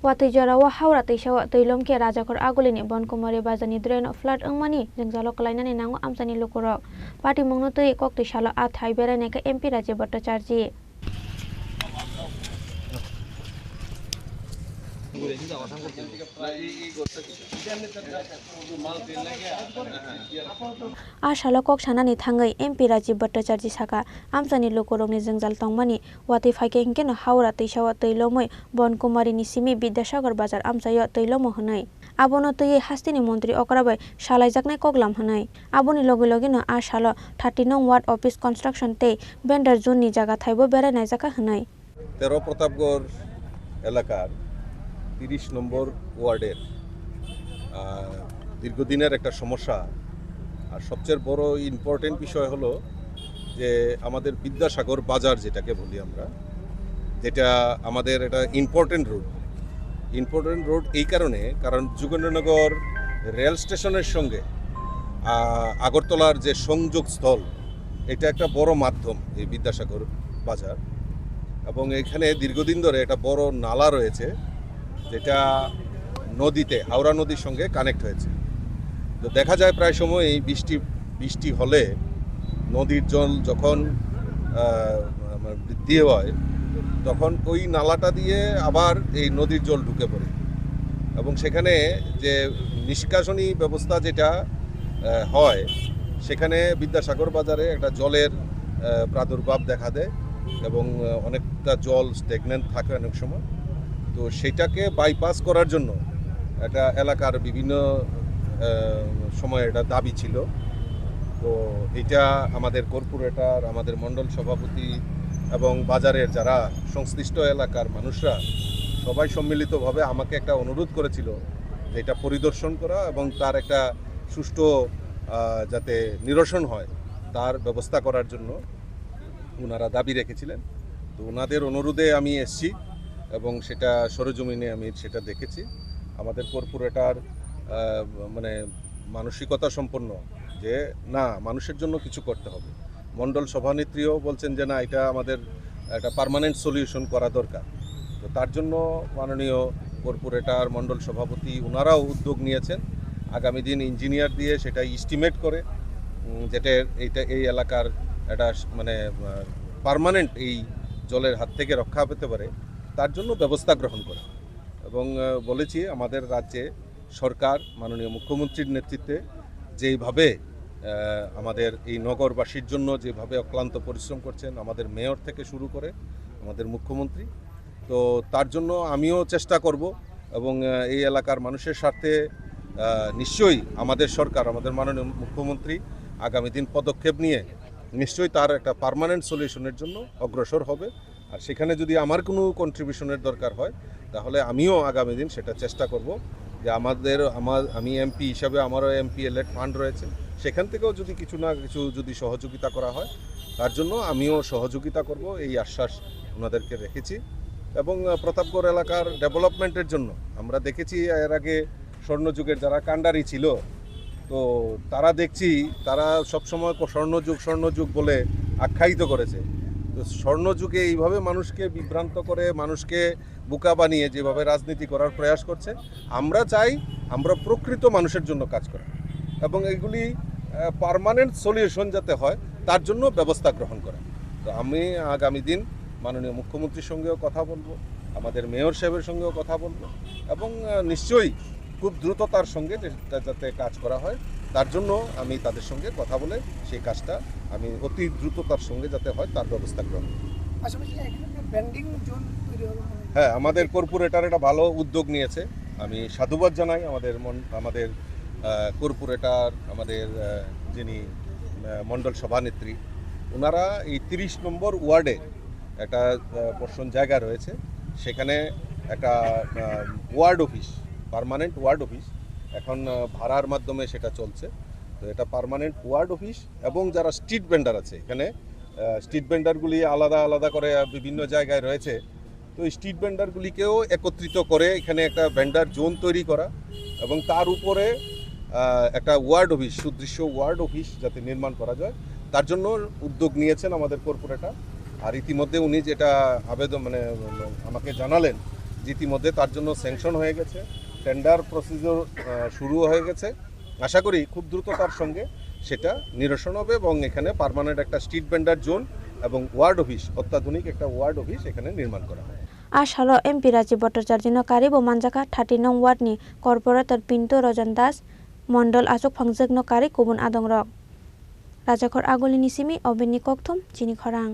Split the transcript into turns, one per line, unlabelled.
Watui jarawa haura teisawa teilomke rajakor agulini bonkumari bazani drain of flood angmani jengjalo kalainani nango amsani lukurok party mongno tei kok teisalo athai beraneka MP Rajiv Bhattacharjee Asalo kok sanani thangai MP Rajiv Bhattacharjee saka amsani lukurokni jengjal tongmani watui phaike hingkeno haura teisawa teilomoi bonkumari ni simi Bidyasagar bazar amsayo teilomo hwnai abono tei hastini mantri okrabai salaijaknai koklam hwnai aboni loge logeno a salo 30 nong ward office construction tei vendor zone ni jaga thaibo beranai jaka hwnai
13 Pratapgarh এলাকার 30 নম্বর ওয়ার্ডের দীর্ঘদিনের একটা সমস্যা আর সবচেয়ে বড় important বিষয় হলো যে আমাদের বিদ্যাসাগর বাজার যেটাকে বলি আমরা যেটা আমাদের এটা ইম্পর্টেন্ট রোড এই কারণ যুগেন্দ্রনগর রেল স্টেশনের সঙ্গে আগরতলার যে সংযোগ স্থল এটা একটা বড় মাধ্যম এই বিদ্যাসাগর বাজার এবং এখানে দীর্ঘদিন ধরে একটা বড় নালা রয়েছে যেটা নদীতে হাওড়া নদীর সঙ্গে কানেক্ট হয়েছে তো দেখা যায় প্রায় সময় এই বৃষ্টি হলে নদীর জল যখন বৃদ্ধি হয় তখন ওই নালাটা দিয়ে আবার এই নদীর জল ঢুকে পড়ে এবং সেখানে যে নিষ্কাশনী ব্যবস্থা যেটা হয় সেখানে বিদ্যাসাগর বাজারে একটা জলের প্রাদুর্ভাব দেখা দেয় এবং অনেকটা জল স্টেগন্যান্ট থাকে অনেক সময় তো সেটাকে বাইপাস করার জন্য এটা এলাকার বিভিন্ন সময় এটা দাবি ছিল তো এটা আমাদের কর্পোরেটর আমাদের মণ্ডল সভাপতি এবং বাজারের যারা সংশ্লিষ্ট এলাকার মানুষরা সবাই সম্মিলিতভাবে আমাকে একটা অনুরোধ করেছিল যে এটা পরিদর্শন করা এবং তার একটা সুষ্ঠু যাতে নিরসন হয় তার ব্যবস্থা করার জন্য ওনারা দাবি রেখেছিলেন তো ওনাদের অনুরোধে আমি এসেছি এবং সেটা সরেজমিনে আমি সেটা দেখেছি আমাদের কর্পোরেটর মানে মানসিকতা সম্পন্ন যে না মানুষের জন্য কিছু করতে হবে মণ্ডল সভানেত্রীও বলছেন যে না এটা আমাদের একটা পার্মানেন্ট সলিউশন করা দরকার তো তার জন্য মাননীয় কর্পোরেটর মণ্ডল সভাপতি ওনারাও উদ্যোগ নিয়েছেন আগামী দিন ইঞ্জিনিয়ার দিয়ে সেটা এস্টিমেট করে যেটা এই এলাকার একটা মানে পার্মানেন্ট এই জলের হাত থেকে রক্ষা পেতে পারে তার জন্য ব্যবস্থা গ্রহণ করে এবং বলেছি আমাদের রাজ্যে সরকার মাননীয় মুখ্যমন্ত্রীর নেতৃত্বে যেইভাবে আমাদের এই নগরবাসীর জন্য যেভাবে অক্লান্ত পরিশ্রম করছেন আমাদের মেয়র থেকে শুরু করে আমাদের মুখ্যমন্ত্রী তো তার জন্য আমিও চেষ্টা করব এবং এই এলাকার মানুষের স্বার্থে নিশ্চয়ই আমাদের সরকার আমাদের মাননীয় মুখ্যমন্ত্রী আগামী দিন পদক্ষেপ নিয়ে নিশ্চয়ই তার একটা পার্মানেন্ট সলিউশনের জন্য অগ্রসর হবে আর সেখানে যদি আমার কোনো কন্ট্রিবিউশনের দরকার হয় তাহলে আমিও আগামী দিন সেটা চেষ্টা করব যে আমি এমপি হিসাবে আমারও এমপি এলেট ফান্ড রয়েছে সেখান থেকেও যদি কিছু না কিছু যদি সহযোগিতা করা হয় তার জন্য আমিও সহযোগিতা করব এই আশ্বাস ওনাদেরকে রেখেছি এবং প্রতাপগড় এলাকার ডেভেলপমেন্টের জন্য আমরা দেখেছি এর আগে স্বর্ণযুগের যারা কাণ্ডারি ছিল তো তারা দেখছি তারা সবসময় স্বর্ণযুগ বলে আখ্যায়িত করেছে তো স্বর্ণযুগে এইভাবে মানুষকে বিভ্রান্ত করে মানুষকে বোকা বানিয়ে যেভাবে রাজনীতি করার প্রয়াস করছে আমরা চাই আমরা প্রকৃত মানুষের জন্য কাজ করা এবং এগুলি পার্মানেন্ট সলিউশন যাতে হয় তার জন্য ব্যবস্থা গ্রহণ করা তো আমি আগামী দিন মাননীয় মুখ্যমন্ত্রীর সঙ্গেও কথা বলবো আমাদের মেয়র সাহেবের সঙ্গেও কথা বলবো এবং নিশ্চয়ই খুব দ্রুততার সঙ্গে যাতে কাজ করা হয় তার জন্য আমি তাদের সঙ্গে কথা বলে সেই কাজটা আমি অতি দ্রুততার সঙ্গে যাতে হয় তার ব্যবস্থা গ্রহণ করি হ্যাঁ আমাদের কর্পোরেটর একটা ভালো উদ্যোগ নিয়েছে আমি সাধুবাদ জানাই আমাদের কর্পোরেটর আমাদের যিনি মণ্ডল সভানেত্রী ওনারা এই 30 নম্বর ওয়ার্ডে একটা বর্ষণ জায়গা রয়েছে সেখানে একটা ward office permanent ward office এখন ভাড়ার মাধ্যমে সেটা চলছে তো এটা পার্মানেন্ট ওয়ার্ড অফিস এবং যারা স্ট্রিট ভেন্ডার আছে এখানে স্ট্রিট ভেন্ডারগুলি আলাদা করে বিভিন্ন জায়গায় রয়েছে তো স্ট্রিট ভেন্ডারগুলিকেও একত্রিত করে এখানে একটা ভেন্ডার জোন তৈরি করা এবং তার উপরে একটা ওয়ার্ড অফিস সুদৃশ্য ওয়ার্ড অফিস যাতে নির্মাণ করা যায় তার জন্য উদ্যোগ নিয়েছেন আমাদের কর্পোরেটর আর ইতিমধ্যে উনি যেটা আবেদন আমাকে জানালেন ইতিমধ্যে তার জন্য স্যাংশন হয়ে গেছে, টেন্ডার প্রসিডিউর শুরু হয়ে গেছে। আশা করি খুব দ্রুত তার সঙ্গে সেটা নিরসন হবে এবং এখানে পার্মানেন্ট একটা স্ট্রিট ভেন্ডার জোন এবং ওয়ার্ড অফিস, অত্যাধুনিক একটা ওয়ার্ড অফিস এখানে নির্মাণ করা হবে।
आसालो एमपी राजीव भट्टाचार्य कारिबो मानजाका 30 वार्डनि कर्पोरेटर पिंटो रजन दास मंडल आचक फांगजक कारि कुबुन आदंग रक राजाखर आगलिनि सिमी अबेनि कक्थम चिनि खरां।